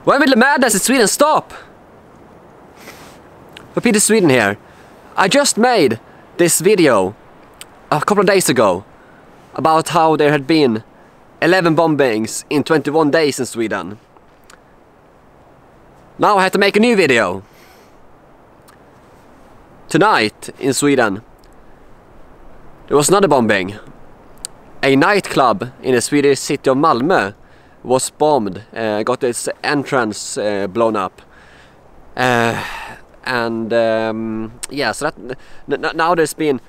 When will the madness in Sweden stop? For Peter Sweden here. I just made this video a couple of days ago about how there had been 11 bombings in 21 days in Sweden. Now I had to make a new video. Tonight in Sweden there was another bombing. A nightclub in the Swedish city of Malmö was bombed, got its entrance blown up. Yeah, so now there's been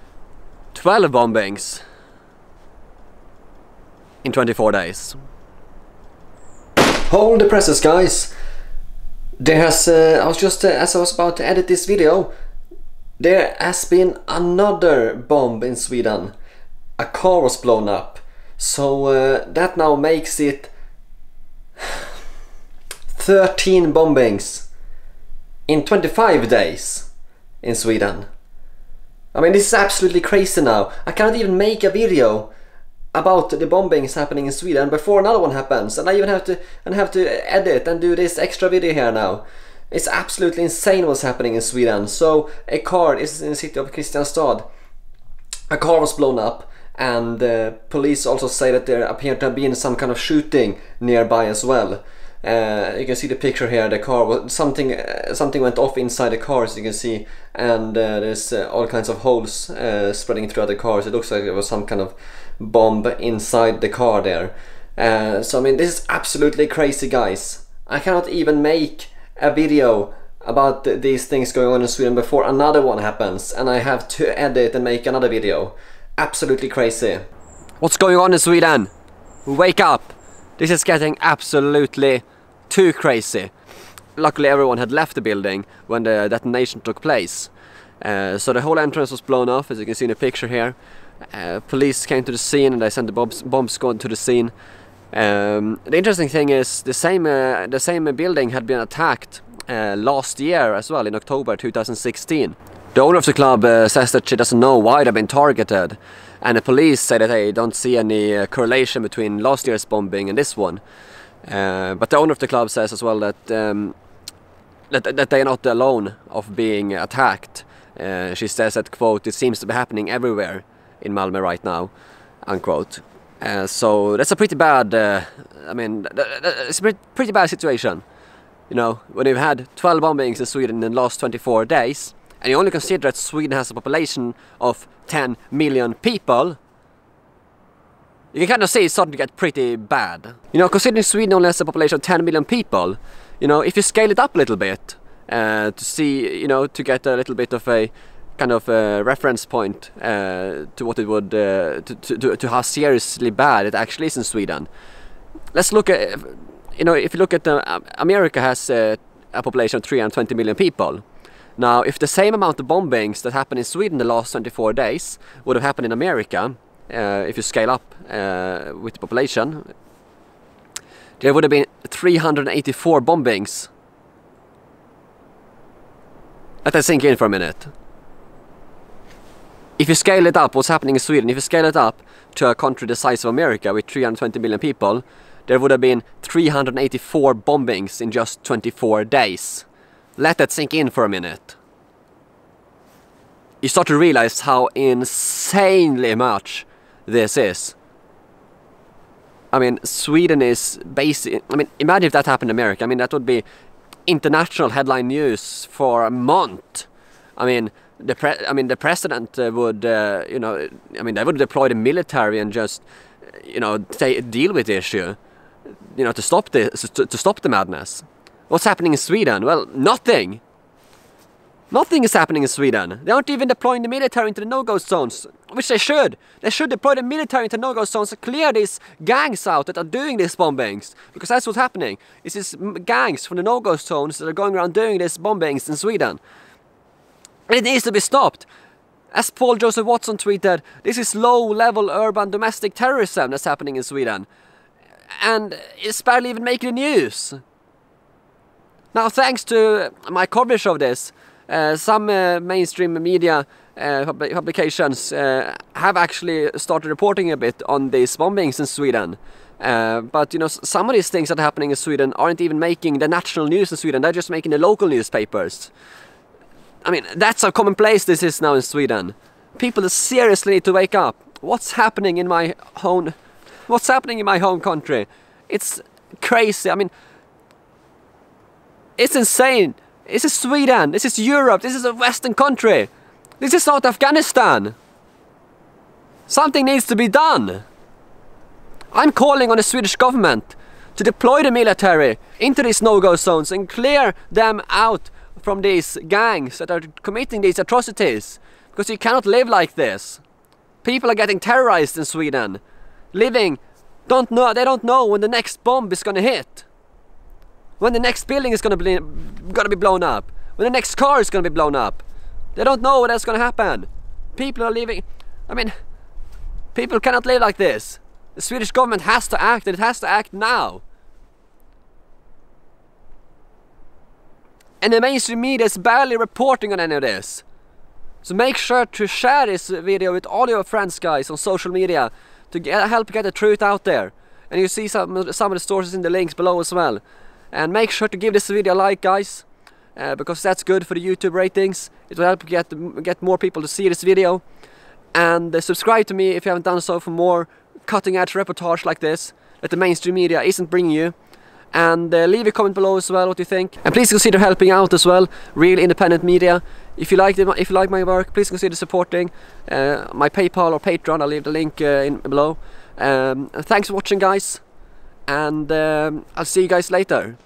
12 bombings in 24 days. Hold the presses, guys. There has, as I was about to edit this video, there has been another bomb in Sweden. A car was blown up. So that now makes it 13 bombings in 25 days in Sweden. I mean, this is absolutely crazy now. I cannot even make a video about the bombings happening in Sweden before another one happens, and I even have to edit and do this extra video here now. It's absolutely insane what's happening in Sweden. So a car is in the city of Kristianstad. A car was blown up, and police also say that there appeared to have been some kind of shooting nearby as well. You can see the picture here. The car was something went off inside the car, as you can see, and there's all kinds of holes spreading throughout the car. So it looks like there was some kind of bomb inside the car there. So I mean, this is absolutely crazy, guys. I cannot even make a video about these things going on in Sweden before another one happens, and I have to edit and make another video. Absolutely crazy. What's going on in Sweden? Wake up! This is getting absolutely too crazy. Luckily everyone had left the building when the detonation took place. So the whole entrance was blown off, as you can see in the picture here. Police came to the scene and they sent the bomb squad to the scene. The interesting thing is the same building had been attacked last year as well, in October 2016. The owner of the club says that she doesn't know why they've been targeted, and the police say that they don't see any correlation between last year's bombing and this one. But the owner of the club says as well that that they are not alone of being attacked. She says that, quote, "It seems to be happening everywhere in Malmö right now," unquote. So that's a pretty bad, I mean, it's a pretty bad situation. You know, when you've had 12 bombings in Sweden in the last 24 days, and you only consider that Sweden has a population of 10 million people, you can kind of see it's starting to get pretty bad. You know, considering Sweden only has a population of 10 million people, you know, if you scale it up a little bit, to see, you know, to get a little bit of a kind of a reference point to what it would, to how seriously bad it actually is in Sweden. Let's look at, you know, if you look at America has a population of 320 million people. Now, if the same amount of bombings that happened in Sweden the last 24 days would have happened in America, if you scale up with the population, there would have been 384 bombings. Let that sink in for a minute. If you scale it up, what's happening in Sweden, if you scale it up to a country the size of America with 320 million people, there would have been 384 bombings in just 24 days. Let that sink in for a minute. You start to realize how insanely much this is. I mean, Sweden is basic. I mean, imagine if that happened in America. I mean, that would be international headline news for a month. I mean, the president would, you know, I mean, they would deploy the military and just, you know, deal with the issue, you know, to stop the madness. What's happening in Sweden? Well, nothing. Nothing is happening in Sweden. They aren't even deploying the military into the no-go zones, which they should. They should deploy the military into no-go zones to clear these gangs out that are doing these bombings, because that's what's happening. It's these gangs from the no-go zones that are going around doing these bombings in Sweden. And it needs to be stopped. As Paul Joseph Watson tweeted, this is low-level urban domestic terrorism that's happening in Sweden. And it's barely even making the news. Now, thanks to my coverage of this, Some mainstream media publications have actually started reporting a bit on these bombings in Sweden. But you know, some of these things that are happening in Sweden aren't even making the national news in Sweden, they're just making the local newspapers. I mean, that's how commonplace this is now in Sweden. People seriously need to wake up. What's happening in my home country? It's crazy. I mean, it's insane. This is Sweden, this is Europe, this is a Western country. This is not Afghanistan. Something needs to be done. I'm calling on the Swedish government to deploy the military into these no-go zones and clear them out from these gangs that are committing these atrocities. Because you cannot live like this. People are getting terrorized in Sweden. They don't know when the next bomb is gonna hit. When the next building is gonna be blown up. When the next car is gonna be blown up. They don't know when that's gonna happen. People are living... I mean, people cannot live like this. The Swedish government has to act, and it has to act now. And the mainstream media is barely reporting on any of this. So make sure to share this video with all your friends, guys, on social media to help get the truth out there. And you see some of the sources in the links below as well. And make sure to give this video a like, guys, because that's good for the YouTube ratings. It will help get more people to see this video. And subscribe to me if you haven't done so for more cutting-edge reportage like this that the mainstream media isn't bringing you. And leave a comment below as well what you think. And please consider helping out as well, real independent media. If you like my work, please consider supporting my PayPal or Patreon. I'll leave the link below. Thanks for watching, guys. And I'll see you guys later.